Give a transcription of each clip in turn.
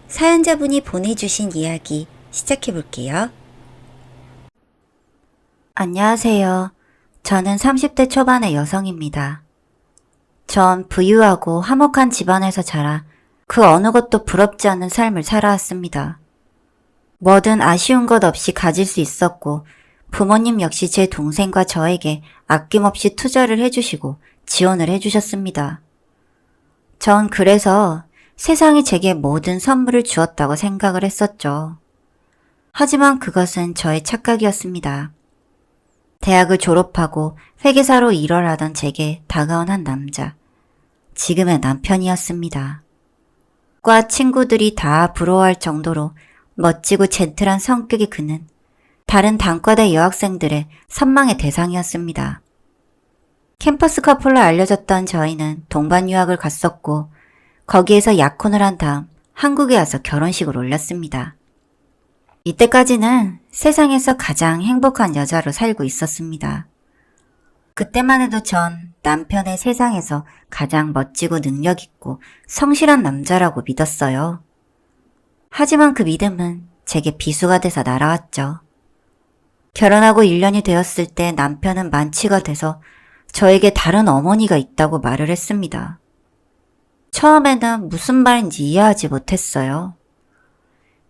사연자분이 보내주신 이야기 시작해볼게요. 안녕하세요. 저는 30대 초반의 여성입니다. 전 부유하고 화목한 집안에서 자라 그 어느 것도 부럽지 않은 삶을 살아왔습니다. 뭐든 아쉬운 것 없이 가질 수 있었고 부모님 역시 제 동생과 저에게 아낌없이 투자를 해주시고 지원을 해주셨습니다. 전 그래서 세상이 제게 모든 선물을 주었다고 생각을 했었죠. 하지만 그것은 저의 착각이었습니다. 대학을 졸업하고 회계사로 일을 하던 제게 다가온 한 남자, 지금의 남편이었습니다. 과 친구들이 다 부러워할 정도로 멋지고 젠틀한 성격의 그는 다른 단과대 여학생들의 선망의 대상이었습니다. 캠퍼스 커플로 알려졌던 저희는 동반 유학을 갔었고 거기에서 약혼을 한 다음 한국에 와서 결혼식을 올렸습니다. 이때까지는 세상에서 가장 행복한 여자로 살고 있었습니다. 그때만 해도 전 남편의 세상에서 가장 멋지고 능력있고 성실한 남자라고 믿었어요. 하지만 그 믿음은 제게 비수가 돼서 날아왔죠. 결혼하고 1년이 되었을 때 남편은 만취가 돼서 저에게 다른 어머니가 있다고 말을 했습니다. 처음에는 무슨 말인지 이해하지 못했어요.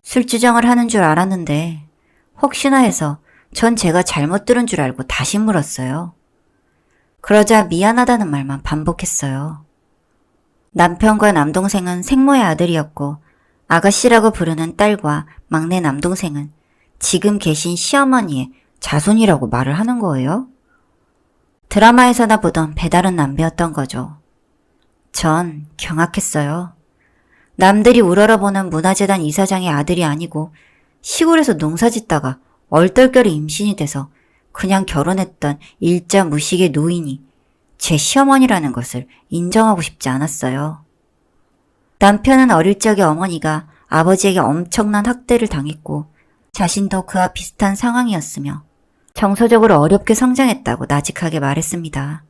술주정을 하는 줄 알았는데 혹시나 해서 전 제가 잘못 들은 줄 알고 다시 물었어요. 그러자 미안하다는 말만 반복했어요. 남편과 남동생은 생모의 아들이었고 아가씨라고 부르는 딸과 막내 남동생은 지금 계신 시어머니의 자손이라고 말을 하는 거예요. 드라마에서나 보던 배다른 남배였던 거죠. 전 경악했어요. 남들이 우러러보는 문화재단 이사장의 아들이 아니고 시골에서 농사짓다가 얼떨결에 임신이 돼서 그냥 결혼했던 일자 무식의 노인이 제 시어머니라는 것을 인정하고 싶지 않았어요. 남편은 어릴 적에 어머니가 아버지에게 엄청난 학대를 당했고 자신도 그와 비슷한 상황이었으며 정서적으로 어렵게 성장했다고 나직하게 말했습니다.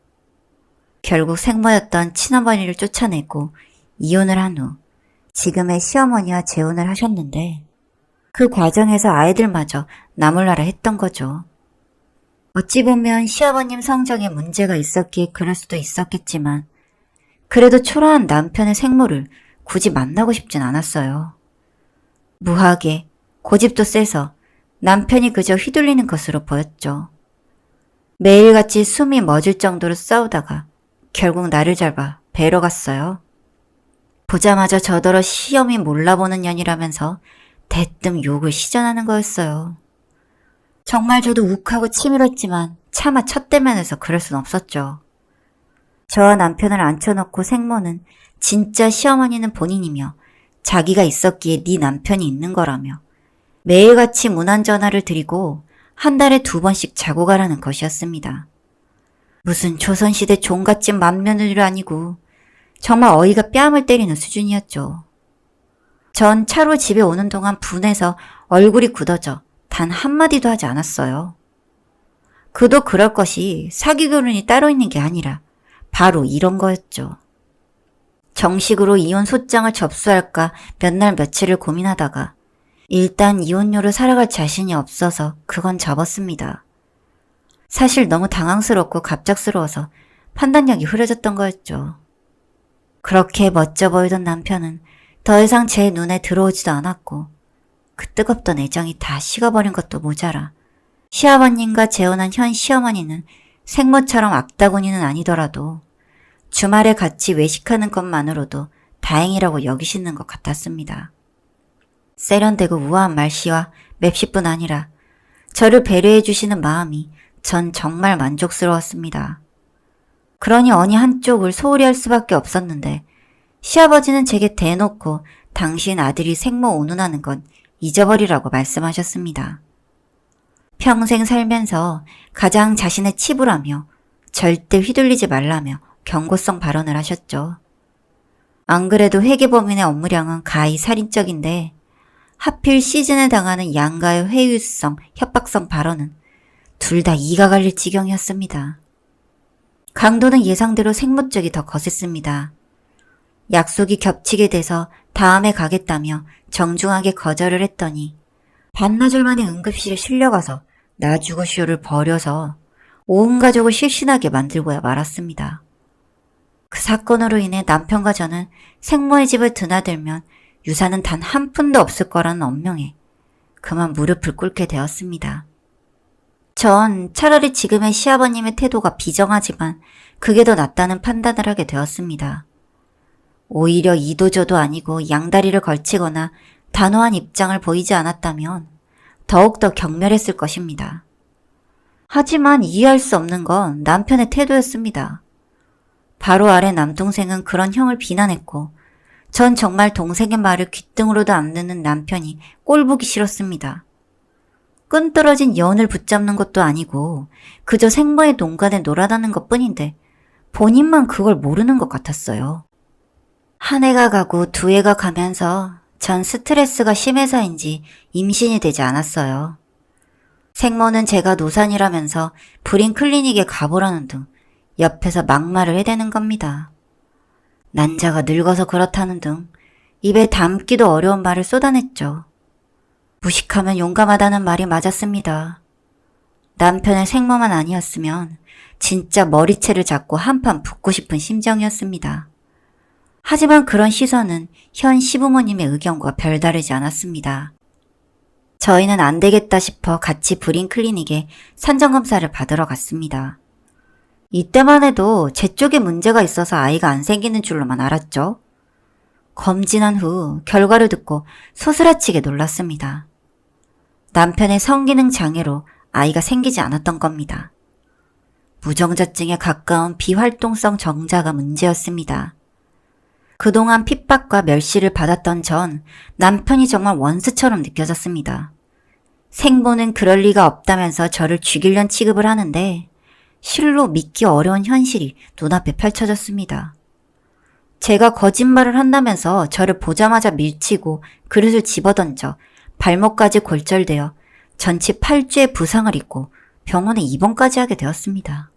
결국 생모였던 친어머니를 쫓아내고 이혼을 한 후 지금의 시어머니와 재혼을 하셨는데 그 과정에서 아이들마저 나몰라라 했던 거죠. 어찌 보면 시아버님 성정에 문제가 있었기에 그럴 수도 있었겠지만 그래도 초라한 남편의 생모를 굳이 만나고 싶진 않았어요. 무하게 고집도 세서 남편이 그저 휘둘리는 것으로 보였죠. 매일같이 숨이 멎을 정도로 싸우다가 결국 나를 잡아 뵈러 갔어요. 보자마자 저더러 시험이 몰라보는 년이라면서 대뜸 욕을 시전하는 거였어요. 정말 저도 욱하고 치밀었지만 차마 첫 대면에서 그럴 순 없었죠. 저와 남편을 앉혀놓고 생모는 진짜 시어머니는 본인이며 자기가 있었기에 네 남편이 있는 거라며 매일같이 무난전화를 드리고 한 달에 2번씩 자고 가라는 것이었습니다. 무슨 조선시대 종갓집 맏며느리도 아니고 정말 어이가 뺨을 때리는 수준이었죠. 전 차로 집에 오는 동안 분해서 얼굴이 굳어져 단 한마디도 하지 않았어요. 그도 그럴 것이 사기 결혼이 따로 있는 게 아니라 바로 이런 거였죠. 정식으로 이혼 소장을 접수할까 몇 날 며칠을 고민하다가 일단 이혼료로 살아갈 자신이 없어서 그건 접었습니다. 사실 너무 당황스럽고 갑작스러워서 판단력이 흐려졌던 거였죠. 그렇게 멋져 보이던 남편은 더 이상 제 눈에 들어오지도 않았고 그 뜨겁던 애정이 다 식어버린 것도 모자라 시아버님과 재혼한 현 시어머니는 생모처럼 악다구니는 아니더라도 주말에 같이 외식하는 것만으로도 다행이라고 여기시는 것 같았습니다. 세련되고 우아한 말씨와 맵시뿐 아니라 저를 배려해 주시는 마음이 전 정말 만족스러웠습니다. 그러니 어느 한쪽을 소홀히 할 수밖에 없었는데 시아버지는 제게 대놓고 당신 아들이 생모 운운하는 건 잊어버리라고 말씀하셨습니다. 평생 살면서 가장 자신의 치부라며 절대 휘둘리지 말라며 경고성 발언을 하셨죠. 안 그래도 회계법인의 업무량은 가히 살인적인데 하필 시즌에 당하는 양가의 회유성, 협박성 발언은 둘 다 이가 갈릴 지경이었습니다. 강도는 예상대로 생모 쪽이 더 거셌습니다. 약속이 겹치게 돼서 다음에 가겠다며 정중하게 거절을 했더니 반나절 만에 응급실에 실려가서 나 죽어 쇼를 벌여서 온 가족을 실신하게 만들고야 말았습니다. 그 사건으로 인해 남편과 저는 생모의 집을 드나들면 유산은 단 한 푼도 없을 거라는 엄명에 그만 무릎을 꿇게 되었습니다. 전 차라리 지금의 시아버님의 태도가 비정하지만 그게 더 낫다는 판단을 하게 되었습니다. 오히려 이도저도 아니고 양다리를 걸치거나 단호한 입장을 보이지 않았다면 더욱더 경멸했을 것입니다. 하지만 이해할 수 없는 건 남편의 태도였습니다. 바로 아래 남동생은 그런 형을 비난했고 전 정말 동생의 말을 귓등으로도 안 듣는 남편이 꼴보기 싫었습니다. 끈 떨어진 연을 붙잡는 것도 아니고 그저 생모의 농간에 놀아나는 것뿐인데 본인만 그걸 모르는 것 같았어요. 한 해가 가고 두 해가 가면서 전 스트레스가 심해서인지 임신이 되지 않았어요. 생모는 제가 노산이라면서 불임 클리닉에 가보라는 등 옆에서 막말을 해대는 겁니다. 난자가 늙어서 그렇다는 등 입에 담기도 어려운 말을 쏟아냈죠. 무식하면 용감하다는 말이 맞았습니다. 남편의 생모만 아니었으면 진짜 머리채를 잡고 한판 붙고 싶은 심정이었습니다. 하지만 그런 시선은 현 시부모님의 의견과 별다르지 않았습니다. 저희는 안 되겠다 싶어 같이 불임 클리닉에 산정검사를 받으러 갔습니다. 이때만 해도 제 쪽에 문제가 있어서 아이가 안 생기는 줄로만 알았죠. 검진한 후 결과를 듣고 소스라치게 놀랐습니다. 남편의 성기능 장애로 아이가 생기지 않았던 겁니다. 무정자증에 가까운 비활동성 정자가 문제였습니다. 그동안 핍박과 멸시를 받았던 전 남편이 정말 원수처럼 느껴졌습니다. 생모는 그럴 리가 없다면서 저를 죽이려는 취급을 하는데 실로 믿기 어려운 현실이 눈앞에 펼쳐졌습니다. 제가 거짓말을 한다면서 저를 보자마자 밀치고 그릇을 집어던져 발목까지 골절되어 전치 8주의 부상을 입고 병원에 입원까지 하게 되었습니다.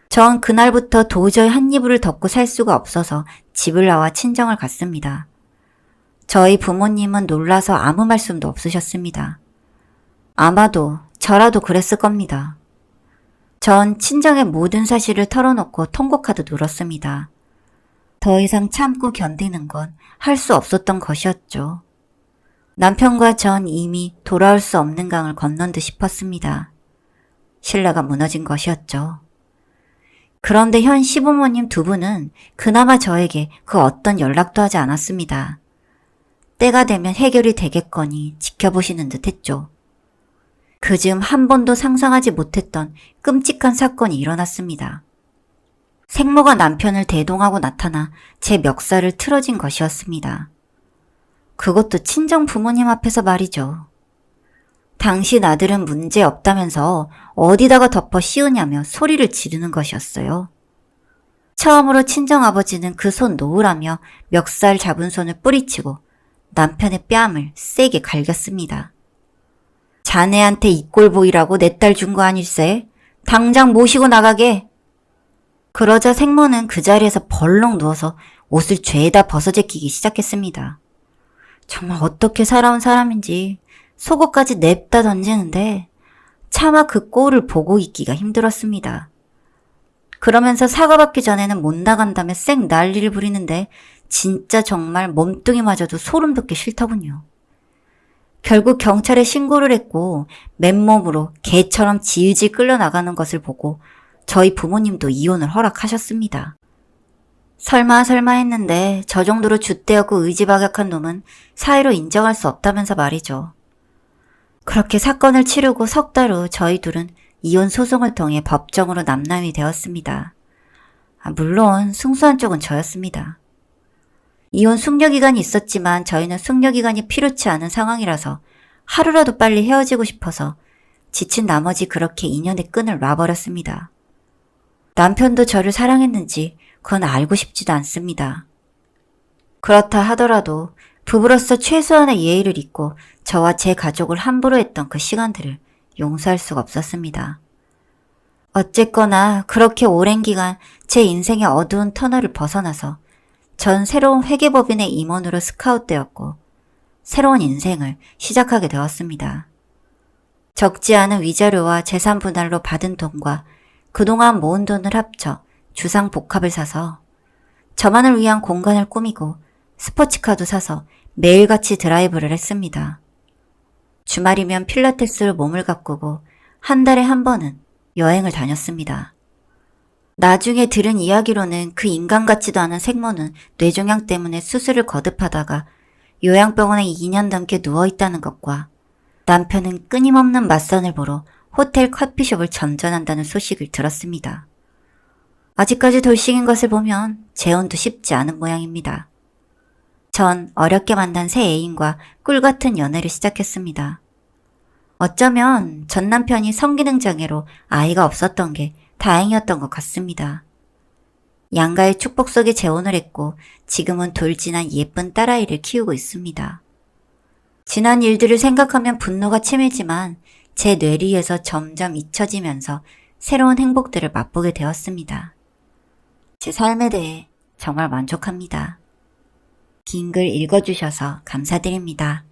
전 그날부터 도저히 한 이불을 덮고 살 수가 없어서 집을 나와 친정을 갔습니다. 저희 부모님은 놀라서 아무 말씀도 없으셨습니다. 아마도 저라도 그랬을 겁니다. 전 친정의 모든 사실을 털어놓고 통곡하듯 울었습니다. 더 이상 참고 견디는 건 할 수 없었던 것이었죠. 남편과 전 이미 돌아올 수 없는 강을 건넌 듯 싶었습니다. 신뢰가 무너진 것이었죠. 그런데 현 시부모님 두 분은 그나마 저에게 그 어떤 연락도 하지 않았습니다. 때가 되면 해결이 되겠거니 지켜보시는 듯 했죠. 그즈음 한 번도 상상하지 못했던 끔찍한 사건이 일어났습니다. 생모가 남편을 대동하고 나타나 제 멱살을 틀어진 것이었습니다. 그것도 친정 부모님 앞에서 말이죠. 당신 아들은 문제 없다면서 어디다가 덮어 씌우냐며 소리를 지르는 것이었어요. 처음으로 친정아버지는 그 손 놓으라며 멱살 잡은 손을 뿌리치고 남편의 뺨을 세게 갈겼습니다. 자네한테 이 꼴 보이라고 내 딸 준 거 아닐세? 당장 모시고 나가게. 그러자 생모는 그 자리에서 벌렁 누워서 옷을 죄다 벗어제끼기 시작했습니다. 정말 어떻게 살아온 사람인지 속옷까지 냅다 던지는데 차마 그 꼴을 보고 있기가 힘들었습니다. 그러면서 사과받기 전에는 못 나간다며 쌩 난리를 부리는데 진짜 정말 몸뚱이마저도 소름 돋기 싫더군요. 결국 경찰에 신고를 했고 맨몸으로 개처럼 질질 끌려나가는 것을 보고 저희 부모님도 이혼을 허락하셨습니다. 설마 했는데 저 정도로 줏대없고 의지박약한 놈은 사회로 인정할 수 없다면서 말이죠. 그렇게 사건을 치르고 석 달 후 저희 둘은 이혼 소송을 통해 법정으로 남남이 되었습니다. 물론 승소한 쪽은 저였습니다. 이혼 숙려기간이 있었지만 저희는 숙려기간이 필요치 않은 상황이라서 하루라도 빨리 헤어지고 싶어서 지친 나머지 그렇게 인연의 끈을 놔버렸습니다. 남편도 저를 사랑했는지 그건 알고 싶지도 않습니다. 그렇다 하더라도 부부로서 최소한의 예의를 잊고 저와 제 가족을 함부로 했던 그 시간들을 용서할 수가 없었습니다. 어쨌거나 그렇게 오랜 기간 제 인생의 어두운 터널을 벗어나서 전 새로운 회계법인의 임원으로 스카웃되었고 새로운 인생을 시작하게 되었습니다. 적지 않은 위자료와 재산 분할로 받은 돈과 그동안 모은 돈을 합쳐 주상 복합을 사서 저만을 위한 공간을 꾸미고 스포츠카도 사서 매일같이 드라이브를 했습니다. 주말이면 필라테스로 몸을 가꾸고 한 달에 한 번은 여행을 다녔습니다. 나중에 들은 이야기로는 그 인간 같지도 않은 생모는 뇌종양 때문에 수술을 거듭하다가 요양병원에 2년 넘게 누워있다는 것과 남편은 끊임없는 맞선을 보러 호텔 커피숍을 전전한다는 소식을 들었습니다. 아직까지 돌싱인 것을 보면 재혼도 쉽지 않은 모양입니다. 전 어렵게 만난 새 애인과 꿀같은 연애를 시작했습니다. 어쩌면 전 남편이 성기능 장애로 아이가 없었던 게 다행이었던 것 같습니다. 양가의 축복 속에 재혼을 했고 지금은 돌진한 예쁜 딸아이를 키우고 있습니다. 지난 일들을 생각하면 분노가 치밀지만 제 뇌리에서 점점 잊혀지면서 새로운 행복들을 맛보게 되었습니다. 제 삶에 대해 정말 만족합니다. 긴 글 읽어주셔서 감사드립니다.